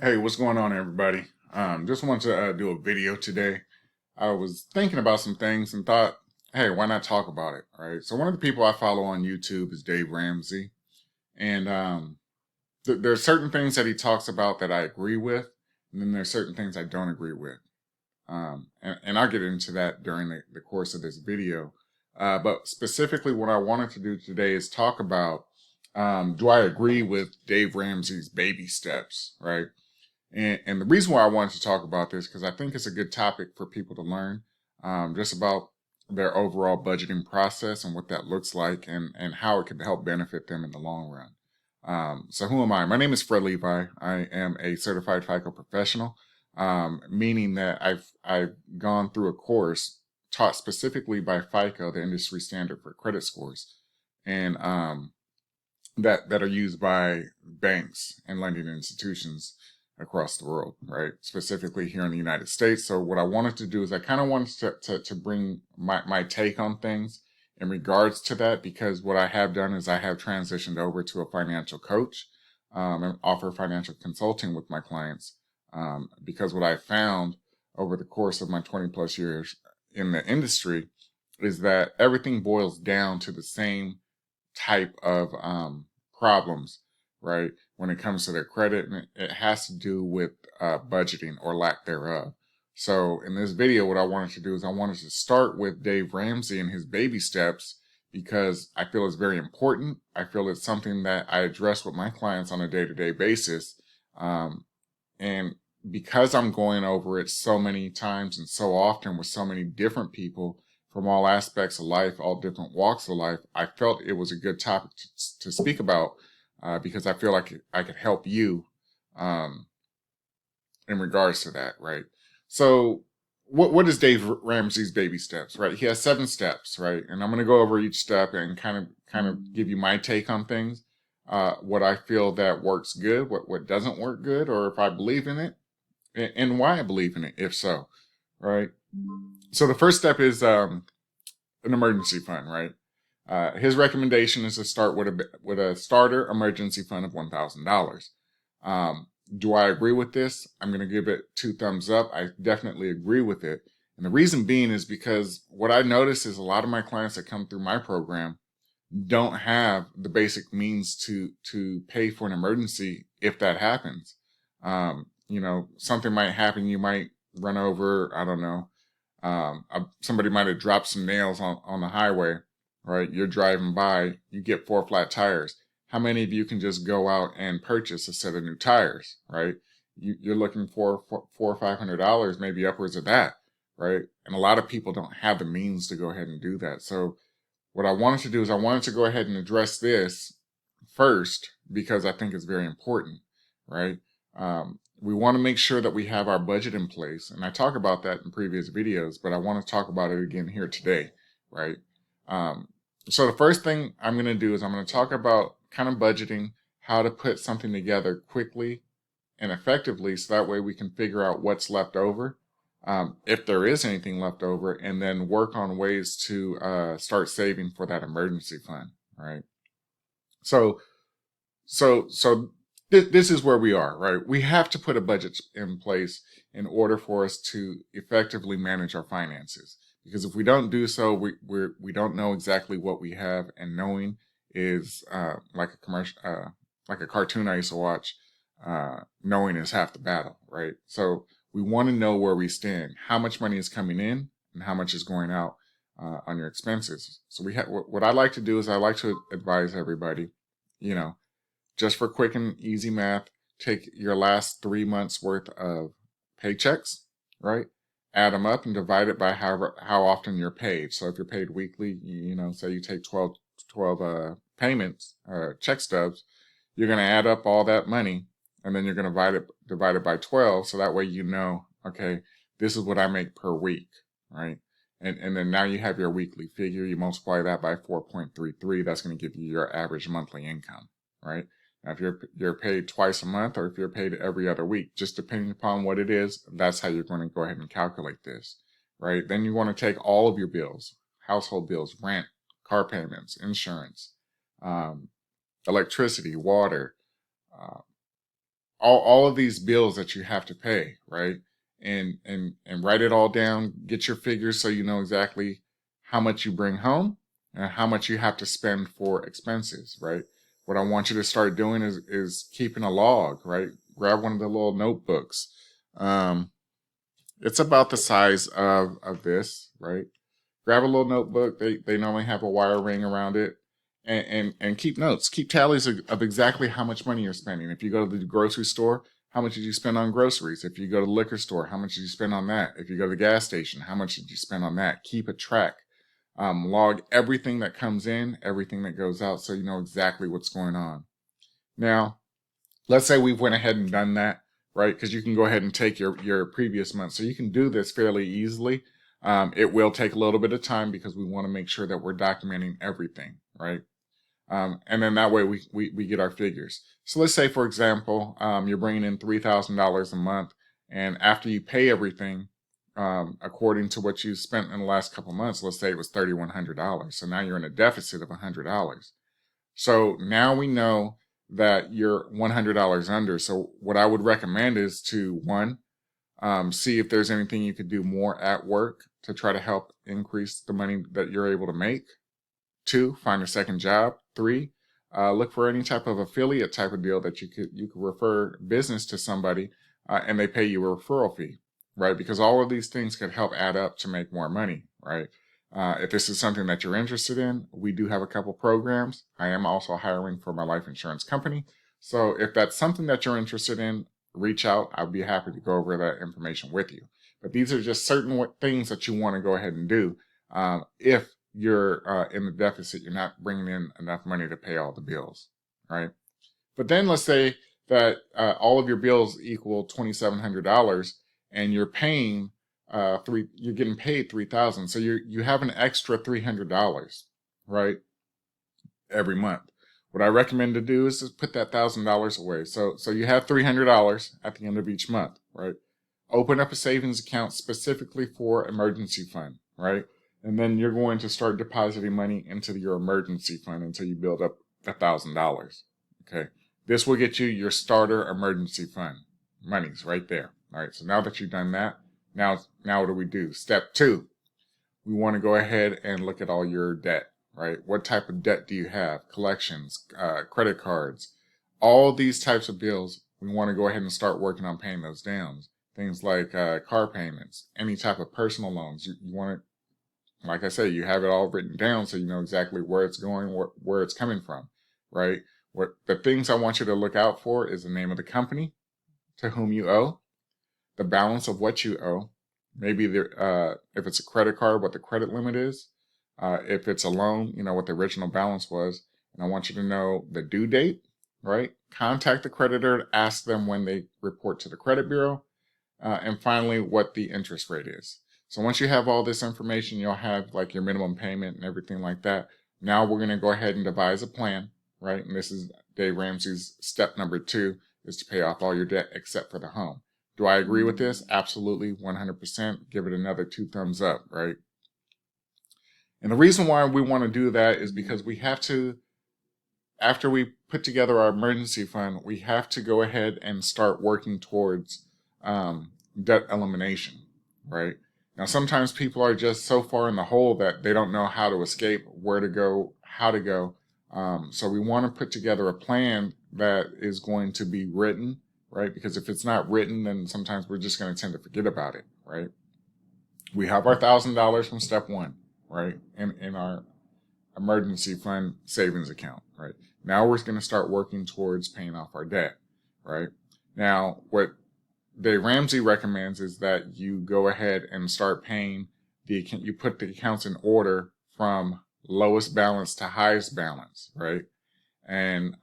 Hey, what's going on, everybody? Just wanted to do a video today. I was thinking about some things and thought, hey, why not talk about it, right? So one of the people I follow on YouTube is Dave Ramsey, and there are certain things that he talks about that I agree with, and then there's certain things I don't agree with. And I'll get into that during the course of this video. But specifically, what I wanted to do today is talk about, do I agree with Dave Ramsey's baby steps, right? And the reason why I wanted to talk about this, because I think it's a good topic for people to learn, just about their overall budgeting process and what that looks like and how it can help benefit them in the long run. So who am I? My name is Fred Levi. I am a certified FICO professional, meaning that I've gone through a course taught specifically by FICO, the industry standard for credit scores, and that are used by banks and lending institutions across the world, right? Specifically here in the United States. So what I wanted to do is I kind of wanted to bring my take on things in regards to that, because what I have done is I have transitioned over to a financial coach and offer financial consulting with my clients, because what I found over the course of my 20 plus years in the industry is that everything boils down to the same type of problems, right? When it comes to their credit, and it has to do with budgeting or lack thereof. So in this video, what I wanted to do is I wanted to start with Dave Ramsey and his baby steps, because I feel it's very important. I feel it's something that I address with my clients on a day-to-day basis. And because I'm going over it so many times and so often with so many different people from all aspects of life, all different walks of life, I felt it was a good topic to speak about, because I feel like I could help you in regards to that, right? So what is Dave Ramsey's baby steps, right? He has 7 steps, right? And I'm going to go over each step and kind of give you my take on things, what I feel that works good, what doesn't work good, or if I believe in it, and why I believe in it, if so, right? So the first step is an emergency fund, right? His recommendation is to start with a starter emergency fund of $1,000. Do I agree with this? I'm going to give it 2 thumbs up. I definitely agree with it. And the reason being is because what I notice is a lot of my clients that come through my program don't have the basic means to pay for an emergency if that happens. Something might happen. You might run over, I don't know. Somebody might have dropped some nails on the highway, right? You're driving by, you get 4 flat tires. How many of you can just go out and purchase a set of new tires, right? You're looking for $400 or $500, maybe upwards of that, right? And a lot of people don't have the means to go ahead and do that. So what I wanted to do is I wanted to go ahead and address this first, because I think it's very important, right? We want to make sure that we have our budget in place. And I talk about that in previous videos, but I want to talk about it again here today, right? So the first thing I'm going to do is I'm going to talk about kind of budgeting, how to put something together quickly and effectively, so that way we can figure out what's left over, if there is anything left over, and then work on ways to start saving for that emergency fund, right? So this is where we are, right? We have to put a budget in place in order for us to effectively manage our finances. Because if we don't do so, we don't know exactly what we have, and knowing is like a commercial, like a cartoon I used to watch. Knowing is half the battle, right? So we want to know where we stand, how much money is coming in, and how much is going out on your expenses. So what I like to do is I like to advise everybody, just for quick and easy math, take your last 3 months worth of paychecks, right? Add them up and divide it by how often you're paid. So if you're paid weekly, say you take 12 payments, check stubs, you're going to add up all that money, and then you're going to divide it by 12. So that way, okay, this is what I make per week, right? And then now you have your weekly figure. You multiply that by 4.33. That's going to give you your average monthly income, right? Now, if you're paid twice a month, or if you're paid every other week, just depending upon what it is, that's how you're going to go ahead and calculate this, right? Then you want to take all of your bills, household bills, rent, car payments, insurance, electricity, water, all of these bills that you have to pay, right? And write it all down, get your figures so you know exactly how much you bring home and how much you have to spend for expenses, right? What I want you to start doing is keeping a log, right? Grab one of the little notebooks. It's about the size of this, right? Grab a little notebook. They normally have a wire ring around it, and keep notes. Keep tallies of exactly how much money you're spending. If you go to the grocery store, how much did you spend on groceries? If you go to the liquor store, how much did you spend on that? If you go to the gas station, how much did you spend on that? Keep a track. Log everything that comes in, everything that goes out, so you know exactly what's going on. Now, let's say we went ahead and done that, right? Because you can go ahead and take your previous month. So you can do this fairly easily. It will take a little bit of time because we want to make sure that we're documenting everything, right? And then that way we get our figures. So let's say, for example, you're bringing in $3,000 a month, and after you pay everything, according to what you spent in the last couple of months, let's say it was $3,100. So now you're in a deficit of $100. So now we know that you're $100 under. So what I would recommend is to, one, see if there's anything you could do more at work to try to help increase the money that you're able to make. Two, find a second job. Three, look for any type of affiliate type of deal that you could refer business to somebody, and they pay you a referral fee, right? Because all of these things could help add up to make more money, right? If this is something that you're interested in, we do have a couple programs. I am also hiring for my life insurance company. So if that's something that you're interested in, reach out. I'll be happy to go over that information with you. But these are just certain things that you want to go ahead and do. If you're in the deficit, you're not bringing in enough money to pay all the bills, right? But then let's say that all of your bills equal $2,700, and you're paying you're getting paid $3,000, so you have an extra $300, right, every month. What I recommend to do is just put that $1,000 away. So you have $300 at the end of each month, right? Open up a savings account specifically for emergency fund, right? And then you're going to start depositing money into your emergency fund until you build up $1,000. Okay. This will get you your starter emergency fund. Money's right there. All right. So now that you've done that, now what do we do? Step two, we want to go ahead and look at all your debt, right? What type of debt do you have? Collections, credit cards, all these types of bills. We want to go ahead and start working on paying those down. Things like car payments, any type of personal loans. You want to, like I say, you have it all written down so you know exactly where it's going, where it's coming from, right? What the things I want you to look out for is the name of the company to whom you owe, the balance of what you owe, maybe if it's a credit card, what the credit limit is, if it's a loan, you know what the original balance was, and I want you to know the due date, right? Contact the creditor, ask them when they report to the credit bureau, and finally what the interest rate is. So once you have all this information, you'll have like your minimum payment and everything like that. Now we're going to go ahead and devise a plan, right? And this is Dave Ramsey's step number 2, is to pay off all your debt except for the home. Do I agree with this? Absolutely, 100%. Give it another 2 thumbs up, right? And the reason why we want to do that is because we have to, after we put together our emergency fund, we have to go ahead and start working towards debt elimination, right? Now, sometimes people are just so far in the hole that they don't know how to escape, where to go, how to go. So we want to put together a plan that is going to be written, right? Because if it's not written, then sometimes we're just going to tend to forget about it, right? We have our $1,000 from step 1, right? In our emergency fund savings account, right? Now we're going to start working towards paying off our debt, right? Now, what Dave Ramsey recommends is that you go ahead and start paying you put the accounts in order from lowest balance to highest balance, right? And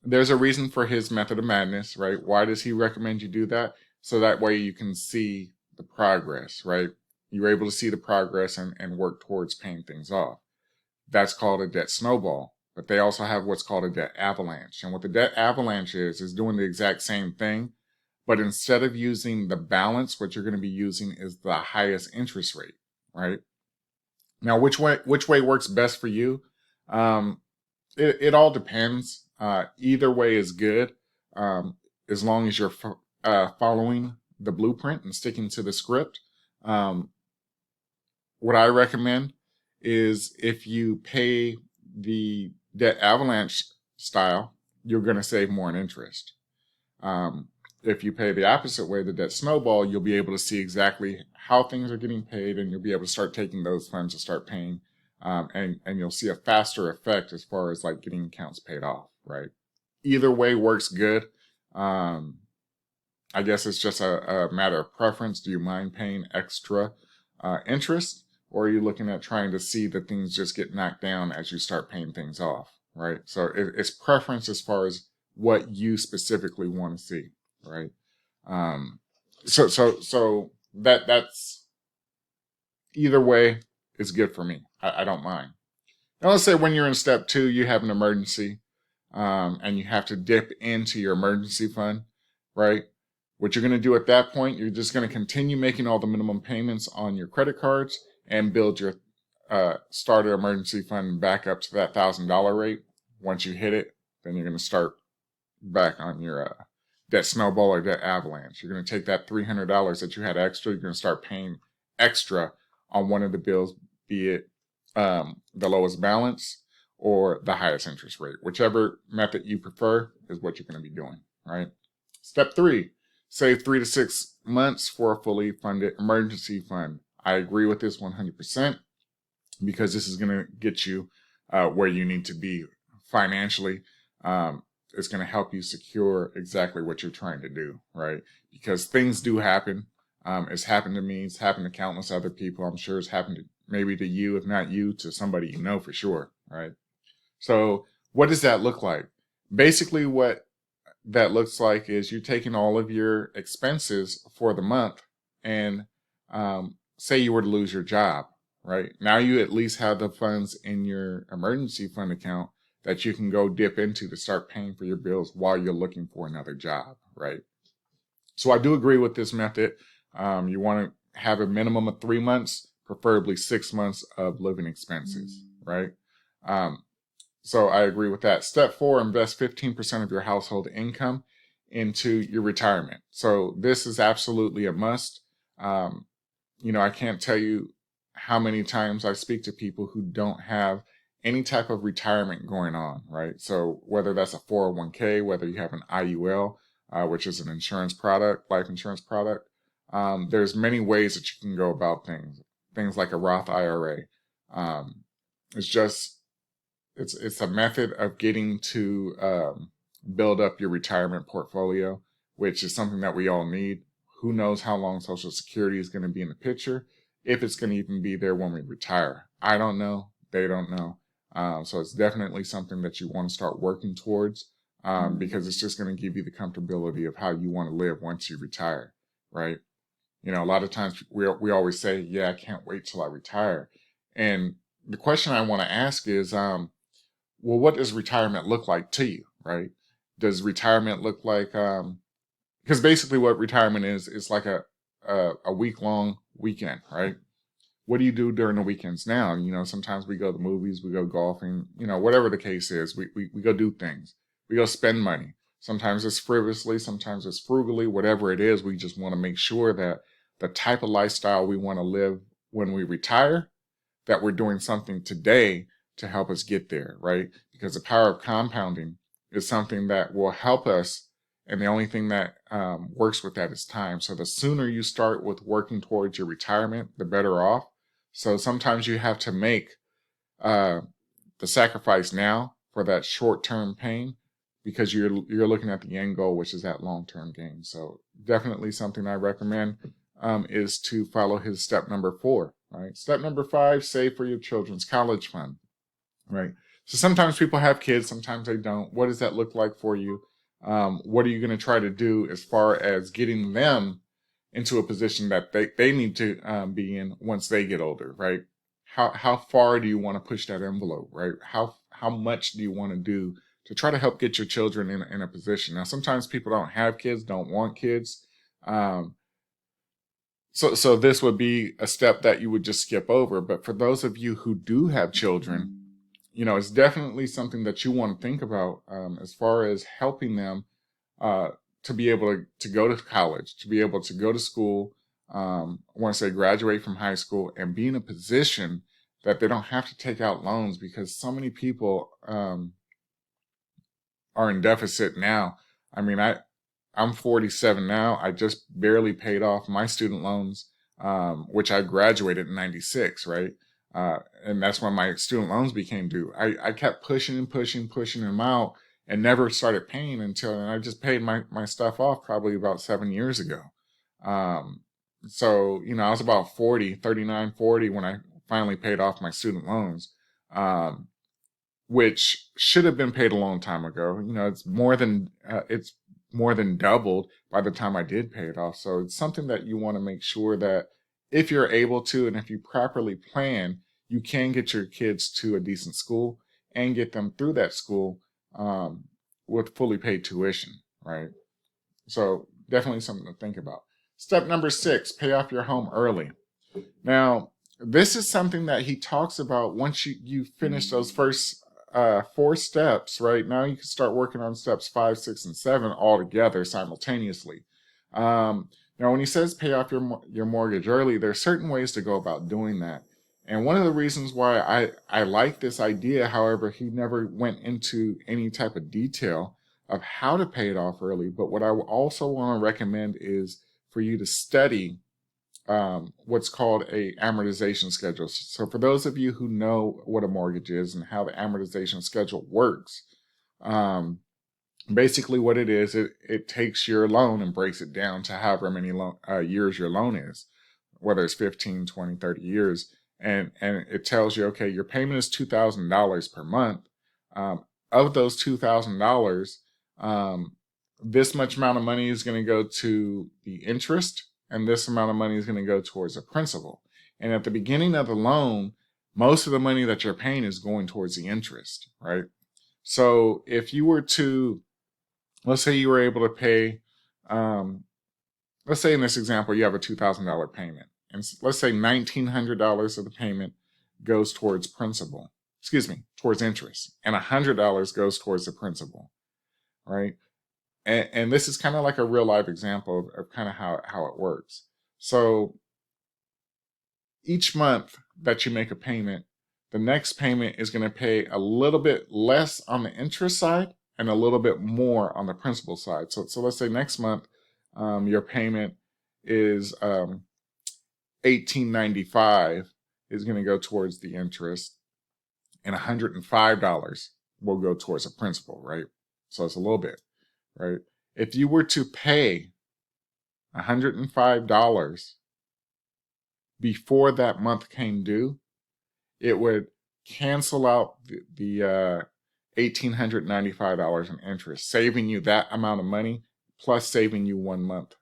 there's a reason for his method of madness, right? Why does he recommend you do that? So that way you can see the progress, right? You're able to see the progress and work towards paying things off. That's called a debt snowball. But they also have what's called a debt avalanche. And what the debt avalanche is doing the exact same thing. But instead of using the balance, what you're going to be using is the highest interest rate, right? Now, which way works best for you? It all depends. Either way is good. as long as you're following the blueprint and sticking to the script. What I recommend is if you pay the debt avalanche style, you're going to save more in interest. If you pay the opposite way, the debt snowball, you'll be able to see exactly how things are getting paid, and you'll be able to start taking those funds to start paying, and you'll see a faster effect as far as like getting accounts paid off, right? Either way works good. I guess it's just a matter of preference. Do you mind paying extra interest, or are you looking at trying to see that things just get knocked down as you start paying things off, right? So it's preference as far as what you specifically want to see, right? So that's either way is good for me. I don't mind. Now let's say when you're in step 2, you have an emergency, and you have to dip into your emergency fund, right? What you're going to do at that point, you're just going to continue making all the minimum payments on your credit cards and build your starter emergency fund back up to that $1,000 rate. Once you hit it, then you're going to start back on your debt snowball or debt avalanche. You're going to take that $300 that you had extra, you're going to start paying extra on one of the bills, be it the lowest balance or the highest interest rate. Whichever method you prefer is what you're going to be doing, right? Step 3, save 3 to 6 months for a fully funded emergency fund. I agree with this 100% because this is going to get you where you need to be financially. It's going to help you secure exactly what you're trying to do, right? Because things do happen. It's happened to me. It's happened to countless other people. I'm sure it's happened to, maybe to you, if not you, to somebody you know for sure, right? So what does that look like? Basically, what that looks like is you're taking all of your expenses for the month, and say you were to lose your job, right? Now you at least have the funds in your emergency fund account that you can go dip into to start paying for your bills while you're looking for another job, right? So I do agree with this method. You want to have a minimum of 3 months, preferably 6 months of living expenses, right? So I agree with that. Step 4, invest 15% of your household income into your retirement. So this is absolutely a must. I can't tell you how many times I speak to people who don't have any type of retirement going on, right? So whether that's a 401k, whether you have an IUL, which is an insurance product, life insurance product, there's many ways that you can go about things like a Roth IRA. It's a method of getting to build up your retirement portfolio, which is something that we all need. Who knows how long Social Security is going to be in the picture, if it's going to even be there when we retire. I don't know. They don't know. So it's definitely something that you want to start working towards, because it's just going to give you the comfortability of how you want to live once you retire, right? A lot of times we always say, yeah, I can't wait till I retire. And the question I want to ask is, well, what does retirement look like to you, right? Does retirement look like, because basically what retirement is like a week-long weekend, right? What do you do during the weekends now? Sometimes we go to the movies, we go golfing, whatever the case is, we go do things. We go spend money. Sometimes it's frivolously, sometimes it's frugally, whatever it is. We just want to make sure that the type of lifestyle we want to live when we retire, that we're doing something today to help us get there, right? Because the power of compounding is something that will help us. And the only thing that works with that is time. So the sooner you start with working towards your retirement, the better off. So sometimes you have to make the sacrifice now for that short-term pain, because you're looking at the end goal, which is that long-term gain. So definitely something I recommend is to follow his step number 4. Right. Step number 5, save for your children's college fund. Right. So sometimes people have kids, sometimes they don't. What does that look like for you? What are you going to try to do as far as getting them into a position that they need to be in once they get older, right? How far do you want to push that envelope, right? How much do you want to do to try to help get your children in a position? Now, sometimes people don't have kids, don't want kids. So this would be a step that you would just skip over. But for those of you who do have children, it's definitely something that you want to think about as far as helping them to be able to go to college, to be able to go to school, once they graduate from high school, and be in a position that they don't have to take out loans, because so many people are in deficit now. I mean, I'm 47 now. I just barely paid off my student loans, which I graduated in 96, right? And that's when my student loans became due. I kept pushing and pushing them out, and never started paying and I just paid my stuff off probably about 7 years ago. Um, so, I was about 39, 40 when I finally paid off my student loans. Which should have been paid a long time ago. It's more than doubled by the time I did pay it off. So it's something that you want to make sure that if you're able to, and if you properly plan, you can get your kids to a decent school and get them through that school, with fully paid tuition, right? So definitely something to think about. Step number 6, pay off your home early. Now, this is something that he talks about. Once you finish those first 4 steps, right? Now you can start working on steps 5, 6, and 7 all together simultaneously. Now, when he says pay off your mortgage early, there are certain ways to go about doing that. And one of the reasons why I like this idea, however, he never went into any type of detail of how to pay it off early. But what I also want to recommend is for you to study what's called a amortization schedule. So for those of you who know what a mortgage is and how the amortization schedule works, basically what it is, it takes your loan and breaks it down to however many years your loan is, whether it's 15, 20, 30 years. And it tells you, okay, your payment is $2,000 per month. Of those $2,000, this much amount of money is going to go to the interest, and this amount of money is going to go towards the principal. And at the beginning of the loan, most of the money that you're paying is going towards the interest, right? So if you were to, let's say you were able to pay, let's say in this example, you have a $2,000 payment. And let's say $1,900 of the payment goes towards towards interest. And $100 goes towards the principal, right? And this is kind of like a real life example of kind of how it works. So each month that you make a payment, the next payment is going to pay a little bit less on the interest side and a little bit more on the principal side. So let's say next month, your payment is $1,895 is going to go towards the interest, and $105 will go towards the principal, right? So it's a little bit. Right? If you were to pay $105 before that month came due, it would cancel out the $1,895 in interest, saving you that amount of money, plus saving you 1 month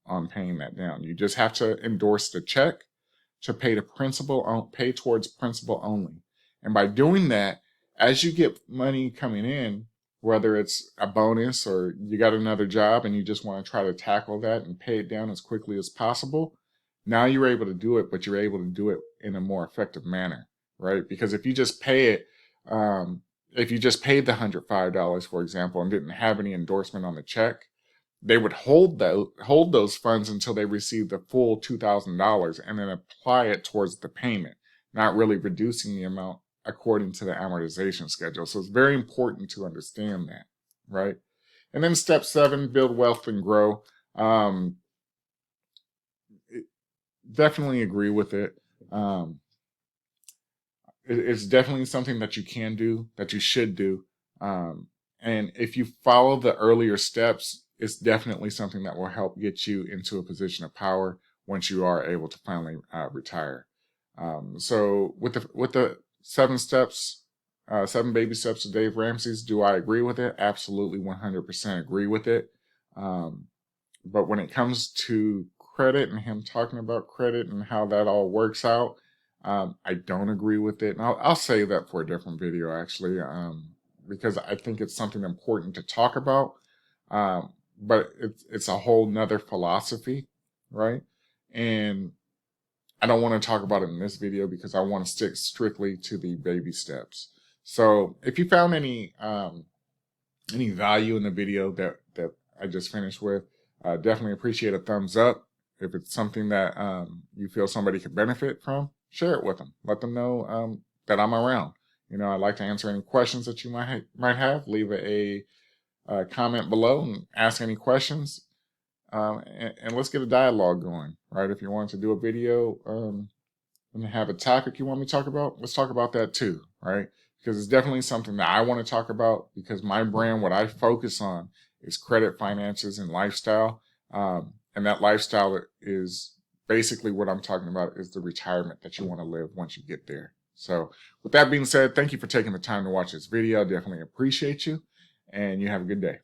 on paying that down. You just have to endorse the check to pay pay towards principal only. And by doing that, as you get money coming in, whether it's a bonus or you got another job and you just want to try to tackle that and pay it down as quickly as possible, now you're able to do it, but you're able to do it in a more effective manner, right? Because if you just pay it, if you just paid the $105, for example, and didn't have any endorsement on the check, they would hold those funds until they receive the full $2,000 and then apply it towards the payment, not really reducing the amount according to the amortization schedule. So it's very important to understand that, right? And then step 7, build wealth and grow. Definitely agree with it. It's definitely something that you can do, that you should do. And if you follow the earlier steps, it's definitely something that will help get you into a position of power once you are able to finally retire. So with the 7 steps, 7 baby steps of Dave Ramsey's, do I agree with it? Absolutely, 100% agree with it. But when it comes to credit and him talking about credit and how that all works out, I don't agree with it. And I'll save that for a different video, actually, because I think it's something important to talk about. But it's a whole nother philosophy, right? And I don't want to talk about it in this video because I want to stick strictly to the baby steps. So if you found any value in the video that I just finished with. Definitely appreciate a thumbs up. If it's something that you feel somebody could benefit from, share it with them. Let them know that I'm around. I'd like to answer any questions that you might have. Leave a comment below and ask any questions. And let's get a dialogue going, right? If you want to do a video and have a topic you want me to talk about, let's talk about that too, right? Because it's definitely something that I want to talk about, because my brand, what I focus on is credit, finances, and lifestyle. And that lifestyle is basically what I'm talking about is the retirement that you want to live once you get there. So with that being said, thank you for taking the time to watch this video. I definitely appreciate you, and you have a good day.